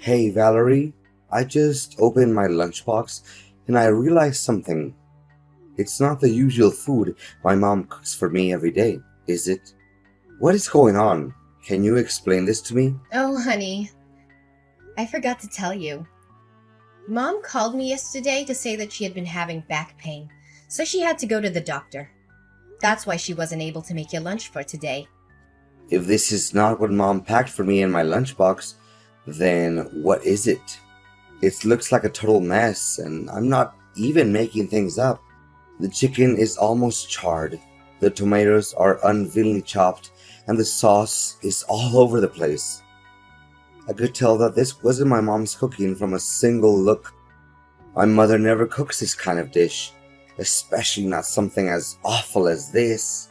Hey Valerie, I just opened my lunchbox and I realized something. It's not the usual food my mom cooks for me every day, is it? What is going on? Can you explain this to me? Oh, honey, I forgot to tell you. Mom called me yesterday to say that she had been having back pain, so she had to go to the doctor. That's why she wasn't able to make your lunch for today. If this is not what mom packed for me in my lunchbox, then what is it? It looks like a total mess and I'm not even making things up. The chicken is almost charred, the tomatoes are unwillingly chopped, and the sauce is all over the place. I could tell that this wasn't my mom's cooking from a single look. My mother never cooks this kind of dish, especially not something as awful as this.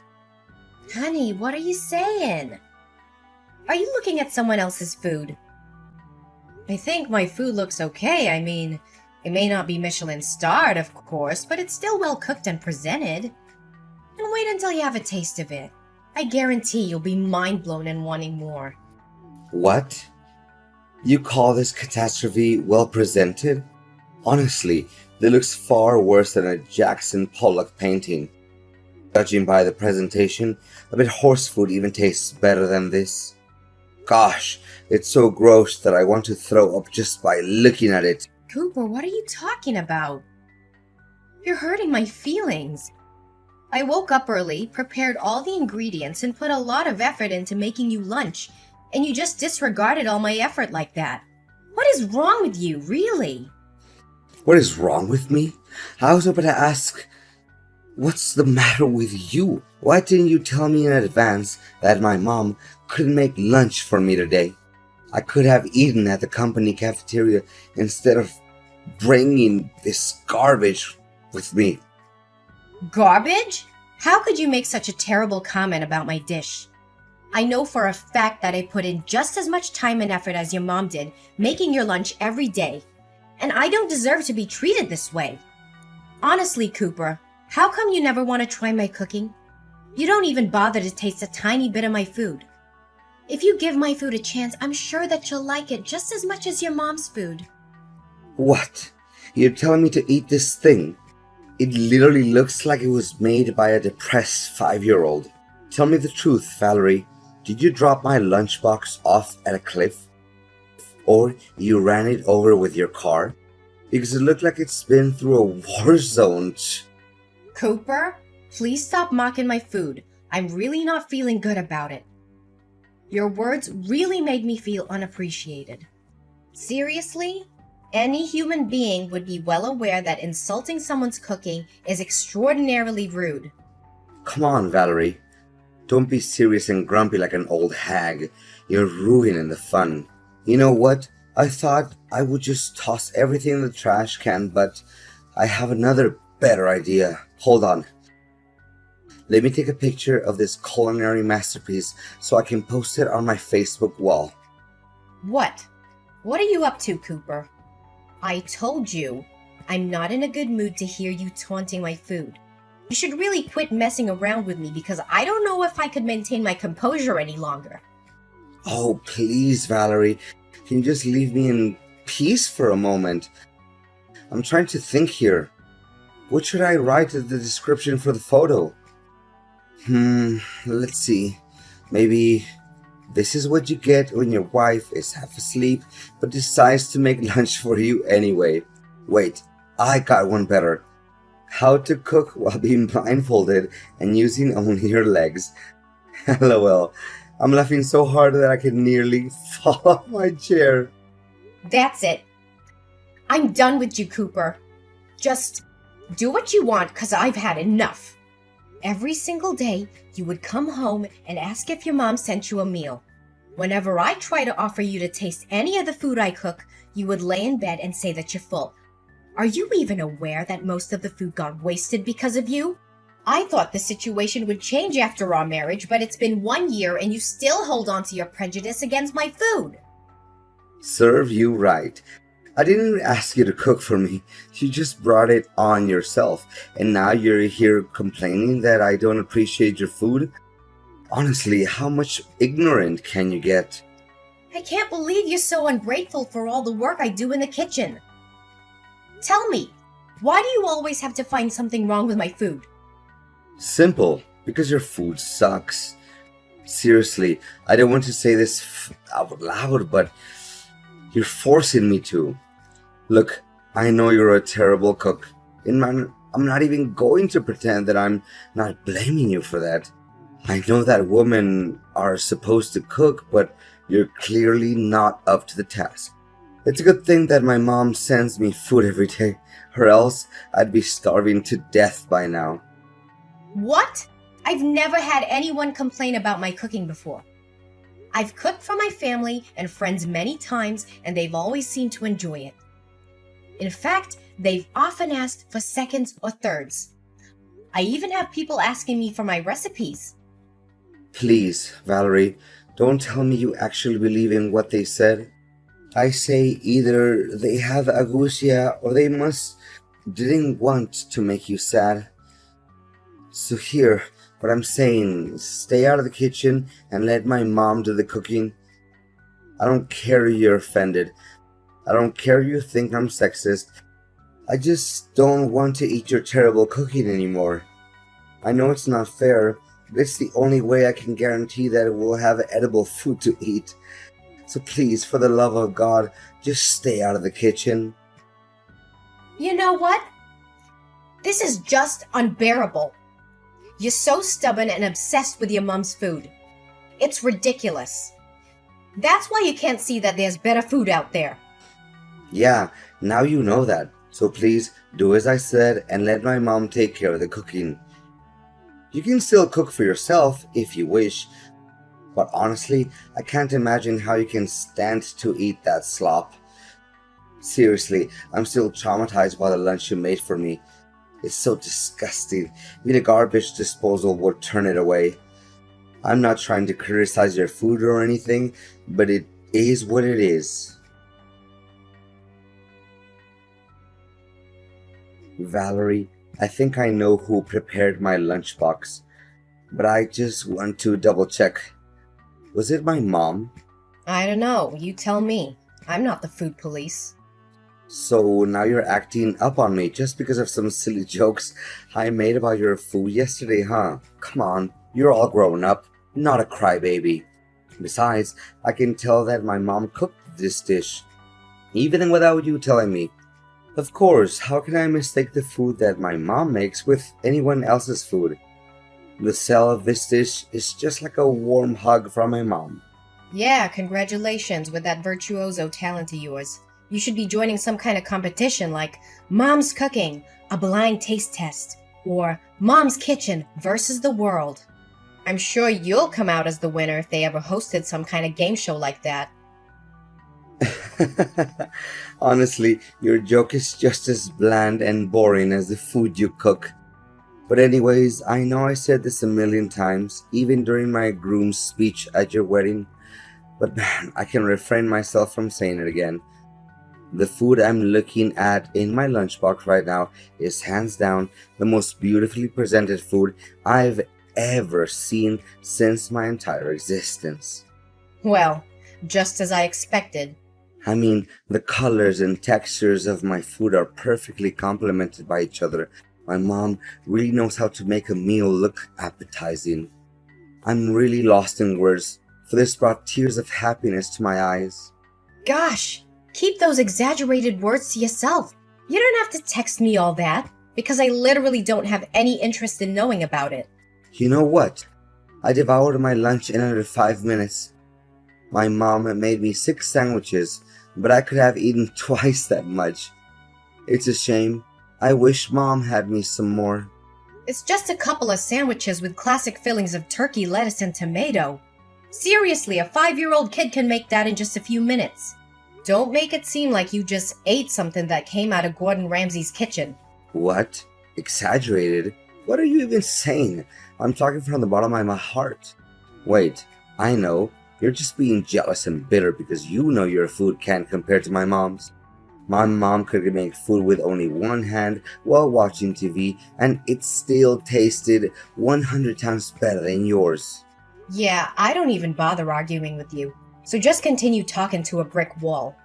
Honey, what are you saying? Are you looking at someone else's food? I think my food looks okay. I mean, it may not be Michelin starred, of course, but it's still well cooked and presented. And wait until you have a taste of it. I guarantee you'll be mind blown and wanting more. What? You call this catastrophe well presented? Honestly, it looks far worse than a Jackson Pollock painting. Judging by the presentation, I bet horse food even tastes better than this. Gosh, it's so gross that I want to throw up just by looking at it. Cooper, what are you talking about? You're hurting my feelings. I woke up early, prepared all the ingredients, and put a lot of effort into making you lunch, and you just disregarded all my effort like that. What is wrong with you, really? What is wrong with me? I was about to ask, what's the matter with you? Why didn't you tell me in advance that my mom couldn't make lunch for me today? I could have eaten at the company cafeteria instead of bringing this garbage with me. Garbage? How could you make such a terrible comment about my dish? I know for a fact that I put in just as much time and effort as your mom did making your lunch every day, and I don't deserve to be treated this way. Honestly, Cooper, how come you never want to try my cooking? You don't even bother to taste a tiny bit of my food. If you give my food a chance, I'm sure that you'll like it just as much as your mom's food. What? You're telling me to eat this thing? It literally looks like it was made by a depressed 5-year-old. Tell me the truth, Valerie. Did you drop my lunchbox off at a cliff? Or you ran it over with your car? Because it looked like it's been through a war zone. Cooper, please stop mocking my food. I'm really not feeling good about it. Your words really made me feel unappreciated. Seriously? Any human being would be well aware that insulting someone's cooking is extraordinarily rude. Come on, Valerie. Don't be serious and grumpy like an old hag. You're ruining the fun. You know what? I thought I would just toss everything in the trash can, but I have another better idea. Hold on. Let me take a picture of this culinary masterpiece so I can post it on my Facebook wall. What? What are you up to, Cooper? I told you, I'm not in a good mood to hear you taunting my food. You should really quit messing around with me because I don't know if I could maintain my composure any longer. Oh, please, Valerie. Can you just leave me in peace for a moment? I'm trying to think here. What should I write as the description for the photo? Let's see. Maybe this is what you get when your wife is half asleep but decides to make lunch for you anyway. Wait, I got one better. How to cook while being blindfolded and using only your legs. LOL. I'm laughing so hard that I can nearly fall off my chair. That's it. I'm done with you, Cooper. Just do what you want because I've had enough. Every single day, you would come home and ask if your mom sent you a meal. Whenever I try to offer you to taste any of the food I cook, you would lay in bed and say that you're full. Are you even aware that most of the food got wasted because of you? I thought the situation would change after our marriage, but it's been 1 year and you still hold on to your prejudice against my food. Serve you right. I didn't ask you to cook for me. You just brought it on yourself. And now you're here complaining that I don't appreciate your food? Honestly, how much ignorant can you get? I can't believe you're so ungrateful for all the work I do in the kitchen. Tell me, why do you always have to find something wrong with my food? Simple, because your food sucks. Seriously, I don't want to say this out loud, but you're forcing me to. Look, I know you're a terrible cook, and I'm not even going to pretend that I'm not blaming you for that. I know that women are supposed to cook, but you're clearly not up to the task. It's a good thing that my mom sends me food every day, or else I'd be starving to death by now. What? I've never had anyone complain about my cooking before. I've cooked for my family and friends many times, and they've always seemed to enjoy it. In fact, they've often asked for seconds or thirds. I even have people asking me for my recipes. Please, Valerie, don't tell me you actually believe in what they said. I say either they have agousia or they didn't want to make you sad. So here, what I'm saying, stay out of the kitchen and let my mom do the cooking. I don't care if you're offended. I don't care if you think I'm sexist. I just don't want to eat your terrible cooking anymore. I know it's not fair, but it's the only way I can guarantee that we'll have edible food to eat. So please, for the love of God, just stay out of the kitchen. You know what? This is just unbearable. You're so stubborn and obsessed with your mom's food. It's ridiculous. That's why you can't see that there's better food out there. Yeah, now you know that. So please, do as I said and let my mom take care of the cooking. You can still cook for yourself if you wish, but honestly, I can't imagine how you can stand to eat that slop. Seriously, I'm still traumatized by the lunch you made for me. It's so disgusting. Even a garbage disposal would turn it away. I'm not trying to criticize your food or anything, but it is what it is. Valerie, I think I know who prepared my lunchbox, but I just want to double check. Was it my mom? I don't know. You tell me. I'm not the food police. So now you're acting up on me just because of some silly jokes I made about your food yesterday, huh? Come on, you're all grown up, not a crybaby. Besides, I can tell that my mom cooked this dish, even without you telling me. Of course, how can I mistake the food that my mom makes with anyone else's food? The smell of this dish is just like a warm hug from my mom. Yeah, congratulations with that virtuoso talent of yours. You should be joining some kind of competition like Mom's Cooking, a blind taste test, or Mom's Kitchen versus the World. I'm sure you'll come out as the winner if they ever hosted some kind of game show like that. Honestly, your joke is just as bland and boring as the food you cook. But anyways, I know I said this a million times, even during my groom's speech at your wedding, but man, I can refrain myself from saying it again. The food I'm looking at in my lunchbox right now is hands down the most beautifully presented food I've ever seen since my entire existence. Well, just as I expected. I mean, the colors and textures of my food are perfectly complemented by each other. My mom really knows how to make a meal look appetizing. I'm really lost in words, for this brought tears of happiness to my eyes. Gosh, keep those exaggerated words to yourself. You don't have to text me all that, because I literally don't have any interest in knowing about it. You know what? I devoured my lunch in under 5 minutes. My mom made me 6 sandwiches, but I could have eaten twice that much. It's a shame. I wish Mom had me some more. It's just a couple of sandwiches with classic fillings of turkey, lettuce, and tomato. Seriously, a 5-year-old kid can make that in just a few minutes. Don't make it seem like you just ate something that came out of Gordon Ramsay's kitchen. What? Exaggerated? What are you even saying? I'm talking from the bottom of my heart. Wait, I know. You're just being jealous and bitter because you know your food can't compare to my mom's. My mom could make food with only one hand while watching TV, and it still tasted 100 times better than yours. Yeah, I don't even bother arguing with you. So just continue talking to a brick wall.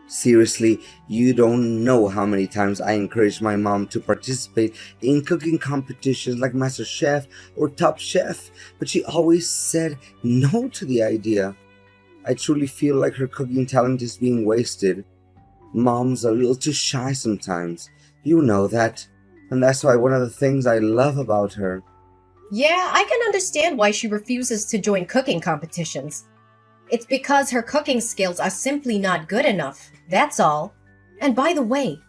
Seriously, you don't know how many times I encouraged my mom to participate in cooking competitions like Master Chef or Top Chef, but she always said no to the idea. I truly feel like her cooking talent is being wasted. Mom's a little too shy sometimes. You know that. And that's why one of the things I love about her. Yeah, I can understand why she refuses to join cooking competitions. It's because her cooking skills are simply not good enough, that's all. And by the way,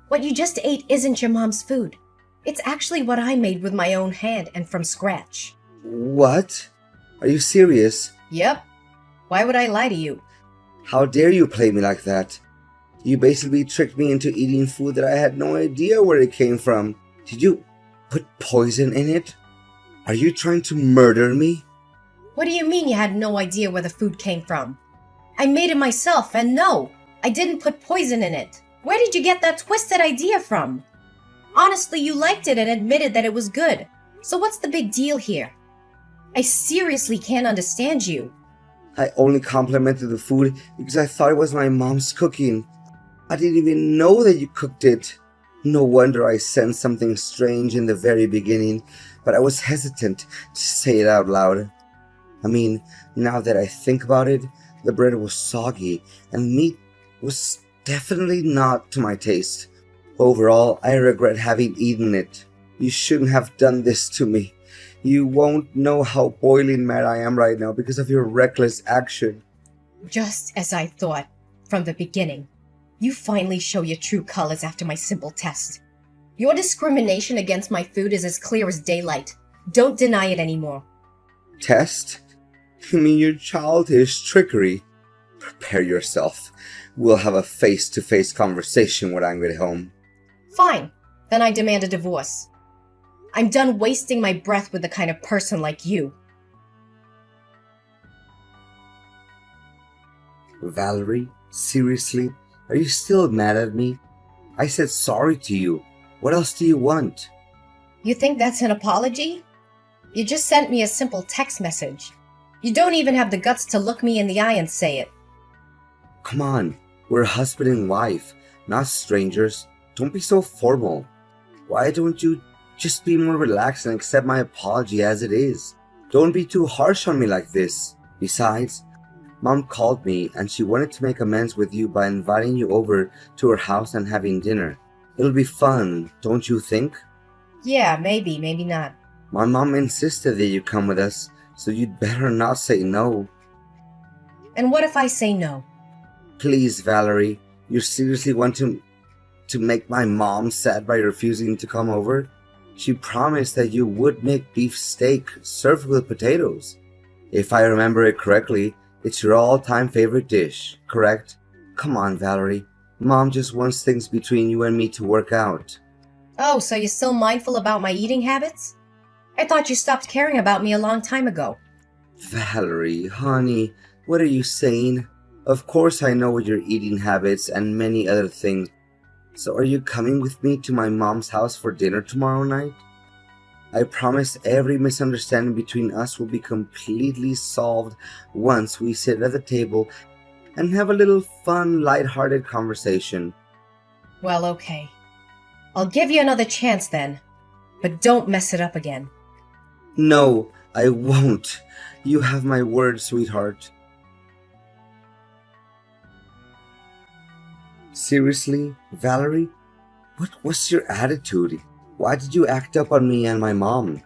what you just ate isn't your mom's food. It's actually what I made with my own hand and from scratch. What? Are you serious? Yep. Why would I lie to you? How dare you play me like that? You basically tricked me into eating food that I had no idea where it came from. Did you put poison in it? Are you trying to murder me? What do you mean you had no idea where the food came from? I made it myself, and no, I didn't put poison in it. Where did you get that twisted idea from? Honestly, you liked it and admitted that it was good. So what's the big deal here? I seriously can't understand you. I only complimented the food because I thought it was my mom's cooking. I didn't even know that you cooked it. No wonder I sensed something strange in the very beginning, but I was hesitant to say it out loud. I mean, now that I think about it, the bread was soggy and meat was definitely not to my taste. Overall, I regret having eaten it. You shouldn't have done this to me. You won't know how boiling mad I am right now because of your reckless action. Just as I thought from the beginning. You finally show your true colors after my simple test. Your discrimination against my food is as clear as daylight. Don't deny it anymore. Test? You mean your childish trickery? Prepare yourself. We'll have a face-to-face conversation when I get home. Fine. Then I demand a divorce. I'm done wasting my breath with the kind of person like you. Valerie, seriously? Are you still mad at me? I said sorry to you. What else do you want? You think that's an apology? You just sent me a simple text message. You don't even have the guts to look me in the eye and say it. Come on, we're husband and wife, not strangers. Don't be so formal. Why don't you just be more relaxed and accept my apology as it is? Don't be too harsh on me like this. Besides, Mom called me and she wanted to make amends with you by inviting you over to her house and having dinner. It'll be fun, don't you think? Yeah, maybe not. My mom insisted that you come with us, so you'd better not say no. And what if I say no? Please, Valerie, you seriously want to make my mom sad by refusing to come over? She promised that you would make beef steak served with potatoes. If I remember it correctly, it's your all-time favorite dish, correct? Come on, Valerie. Mom just wants things between you and me to work out. Oh, so you're still mindful about my eating habits? I thought you stopped caring about me a long time ago. Valerie, honey, what are you saying? Of course I know your eating habits and many other things. So are you coming with me to my mom's house for dinner tomorrow night? I promise every misunderstanding between us will be completely solved once we sit at the table and have a little fun, light-hearted conversation. Well, okay. I'll give you another chance then, but don't mess it up again. No, I won't. You have my word, sweetheart. Seriously, Valerie? What was your attitude? Why did you act up on me and my mom?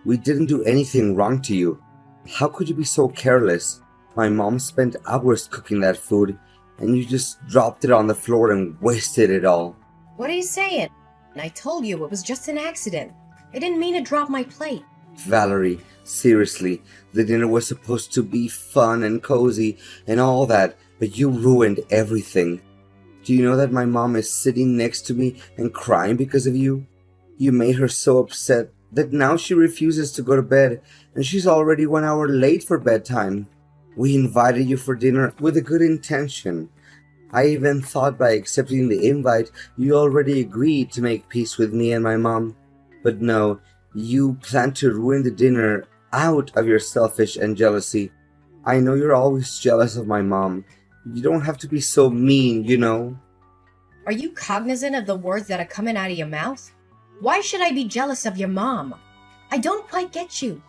We didn't do anything wrong to you. How could you be so careless? My mom spent hours cooking that food, and you just dropped it on the floor and wasted it all. What are you saying? I told you it was just an accident. I didn't mean to drop my plate. Valerie, seriously, the dinner was supposed to be fun and cozy and all that, but you ruined everything. Do you know that my mom is sitting next to me and crying because of you? You made her so upset that now she refuses to go to bed, and she's already 1 hour late for bedtime. We invited you for dinner with a good intention. I even thought by accepting the invite, you already agreed to make peace with me and my mom. But no, you planned to ruin the dinner out of your selfish and jealousy. I know you're always jealous of my mom. You don't have to be so mean, you know? Are you cognizant of the words that are coming out of your mouth? Why should I be jealous of your mom? I don't quite get you.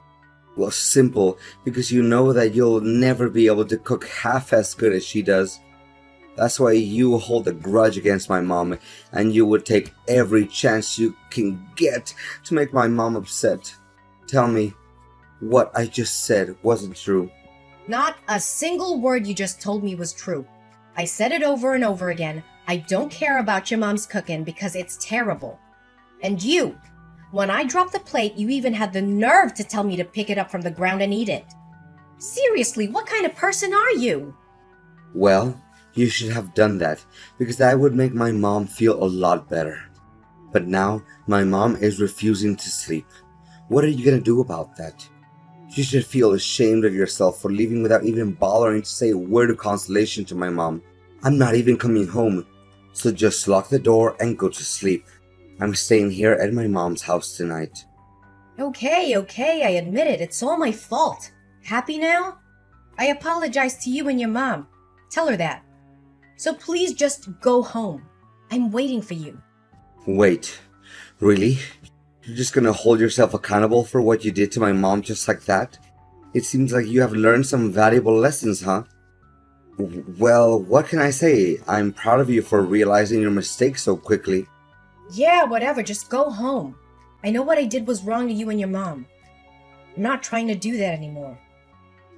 Well, simple, because you know that you'll never be able to cook half as good as she does. That's why you hold a grudge against my mom, and you would take every chance you can get to make my mom upset. Tell me, what I just said wasn't true. Not a single word you just told me was true. I said it over and over again. I don't care about your mom's cooking because it's terrible. And you, when I dropped the plate, you even had the nerve to tell me to pick it up from the ground and eat it. Seriously, what kind of person are you? Well, you should have done that, because that would make my mom feel a lot better. But now, my mom is refusing to sleep. What are you gonna do about that? You should feel ashamed of yourself for leaving without even bothering to say a word of consolation to my mom. I'm not even coming home, so just lock the door and go to sleep. I'm staying here at my mom's house tonight. Okay, I admit it. It's all my fault. Happy now? I apologize to you and your mom. Tell her that. So please just go home. I'm waiting for you. Wait, really? You're just gonna hold yourself accountable for what you did to my mom just like that? It seems like you have learned some valuable lessons, huh? Well, what can I say? I'm proud of you for realizing your mistake so quickly. Yeah, whatever. Just go home. I know what I did was wrong to you and your mom. I'm not trying to do that anymore.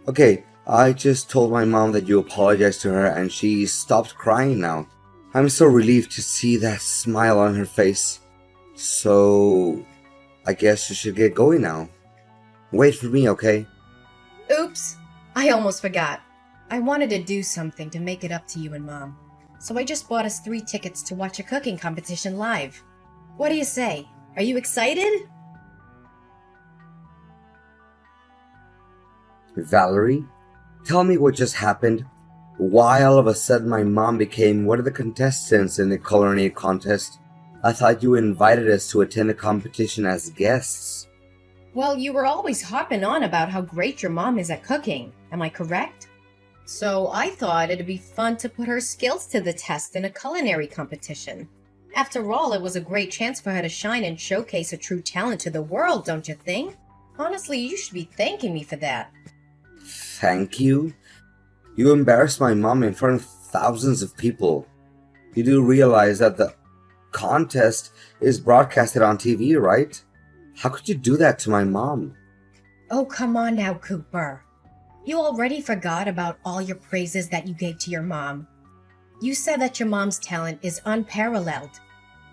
Okay, I just told my mom that you apologized to her and she stopped crying now. I'm so relieved to see that smile on her face. So, I guess you should get going now. Wait for me, okay? Oops, I almost forgot. I wanted to do something to make it up to you and Mom. So I just bought us 3 tickets to watch a cooking competition live. What do you say? Are you excited? Valerie, tell me what just happened. Why all of a sudden my mom became one of the contestants in the culinary contest? I thought you invited us to attend the competition as guests. Well, you were always harping on about how great your mom is at cooking. Am I correct? So I thought it'd be fun to put her skills to the test in a culinary competition. After all, it was a great chance for her to shine and showcase her true talent to the world, don't you think? Honestly, you should be thanking me for that. Thank you? You embarrassed my mom in front of thousands of people. You do realize that the contest is broadcasted on TV, right? How could you do that to my mom? Oh, come on now, Cooper. You already forgot about all your praises that you gave to your mom. You said that your mom's talent is unparalleled,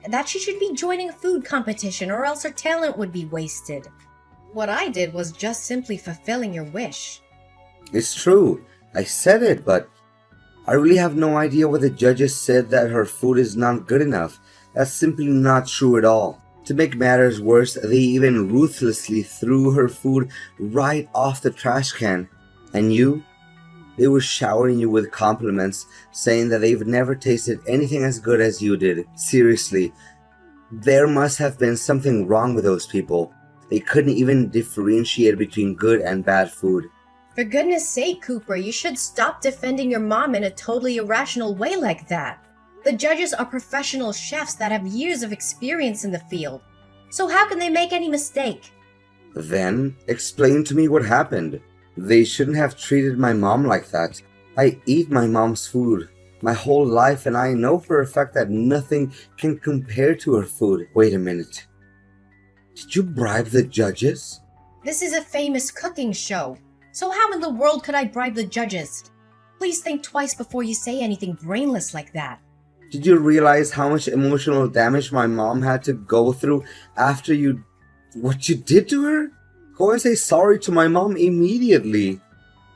and that she should be joining a food competition or else her talent would be wasted. What I did was just simply fulfilling your wish. It's true. I said it, but I really have no idea what the judges said that her food is not good enough. That's simply not true at all. To make matters worse, they even ruthlessly threw her food right off the trash can. And you? They were showering you with compliments, saying that they've never tasted anything as good as you did. Seriously, there must have been something wrong with those people. They couldn't even differentiate between good and bad food. For goodness sake, Cooper, you should stop defending your mom in a totally irrational way like that. The judges are professional chefs that have years of experience in the field. So how can they make any mistake? Then, explain to me what happened. They shouldn't have treated my mom like that. I eat my mom's food my whole life, and I know for a fact that nothing can compare to her food. Wait a minute. Did you bribe the judges? This is a famous cooking show. So how in the world could I bribe the judges? Please think twice before you say anything brainless like that. Did you realize how much emotional damage my mom had to go through after what you did to her? Go and say sorry to my mom immediately.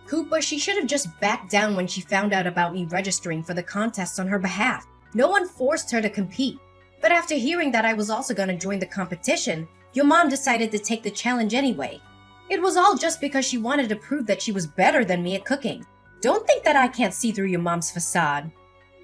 Cooper, she should have just backed down when she found out about me registering for the contest on her behalf. No one forced her to compete. But after hearing that I was also going to join the competition, your mom decided to take the challenge anyway. It was all just because she wanted to prove that she was better than me at cooking. Don't think that I can't see through your mom's facade.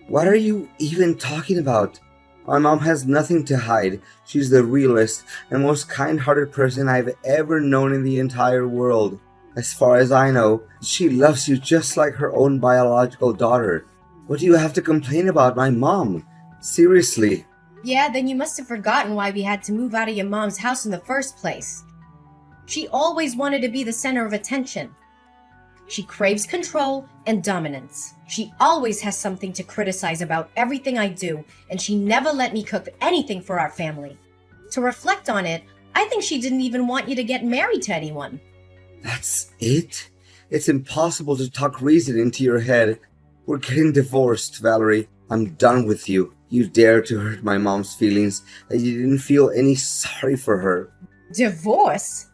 What are you even talking about? My mom has nothing to hide. She's the realest and most kind-hearted person I've ever known in the entire world. As far as I know, she loves you just like her own biological daughter. What do you have to complain about my mom? Seriously. Yeah, then you must have forgotten why we had to move out of your mom's house in the first place. She always wanted to be the center of attention. She craves control and dominance. She always has something to criticize about everything I do, and she never let me cook anything for our family. To reflect on it, I think she didn't even want you to get married to anyone. That's it? It's impossible to talk reason into your head. We're getting divorced, Valerie. I'm done with you. You dared to hurt my mom's feelings, and you didn't feel any sorry for her. Divorce?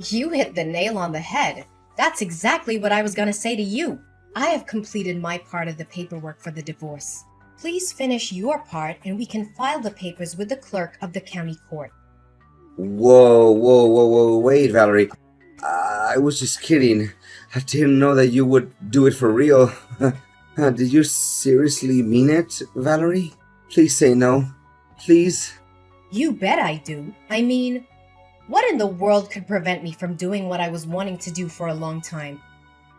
You hit the nail on the head. That's exactly what I was going to say to you. I have completed my part of the paperwork for the divorce. Please finish your part and we can file the papers with the clerk of the county court. Whoa, wait, Valerie. I was just kidding. I didn't know that you would do it for real. Did you seriously mean it, Valerie? Please say no. Please? You bet I do. I mean, what in the world could prevent me from doing what I was wanting to do for a long time?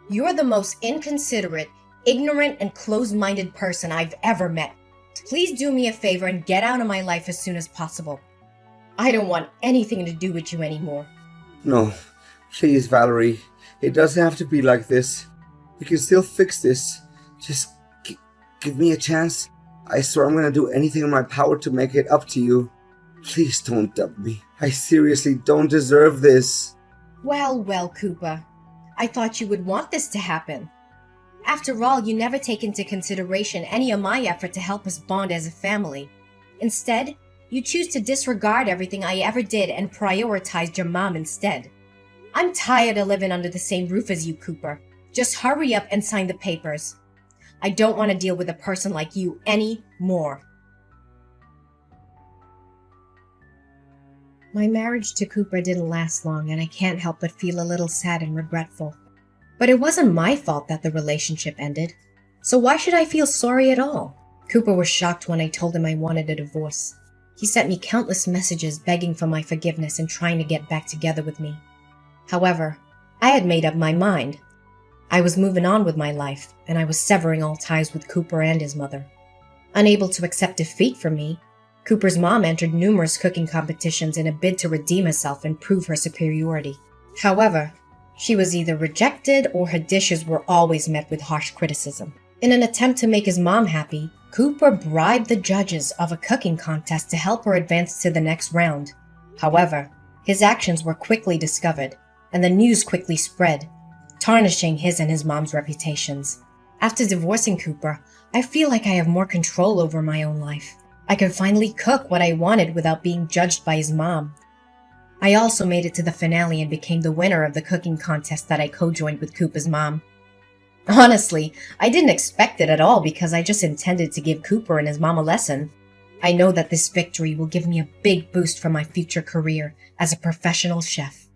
You're the most inconsiderate, ignorant, and closed-minded person I've ever met. Please do me a favor and get out of my life as soon as possible. I don't want anything to do with you anymore. No, please, Valerie. It doesn't have to be like this. We can still fix this. Just give me a chance. I swear I'm going to do anything in my power to make it up to you. Please don't dump me. I seriously don't deserve this. Well, Cooper. I thought you would want this to happen. After all, you never take into consideration any of my effort to help us bond as a family. Instead, you choose to disregard everything I ever did and prioritized your mom instead. I'm tired of living under the same roof as you, Cooper. Just hurry up and sign the papers. I don't want to deal with a person like you anymore. My marriage to Cooper didn't last long, and I can't help but feel a little sad and regretful. But it wasn't my fault that the relationship ended, so why should I feel sorry at all? Cooper was shocked when I told him I wanted a divorce. He sent me countless messages begging for my forgiveness and trying to get back together with me. However, I had made up my mind. I was moving on with my life, and I was severing all ties with Cooper and his mother. Unable to accept defeat from me, Cooper's mom entered numerous cooking competitions in a bid to redeem herself and prove her superiority. However, she was either rejected or her dishes were always met with harsh criticism. In an attempt to make his mom happy, Cooper bribed the judges of a cooking contest to help her advance to the next round. However, his actions were quickly discovered, and the news quickly spread, tarnishing his and his mom's reputations. After divorcing Cooper, I feel like I have more control over my own life. I could finally cook what I wanted without being judged by his mom. I also made it to the finale and became the winner of the cooking contest that I co-joined with Cooper's mom. Honestly, I didn't expect it at all because I just intended to give Cooper and his mom a lesson. I know that this victory will give me a big boost for my future career as a professional chef.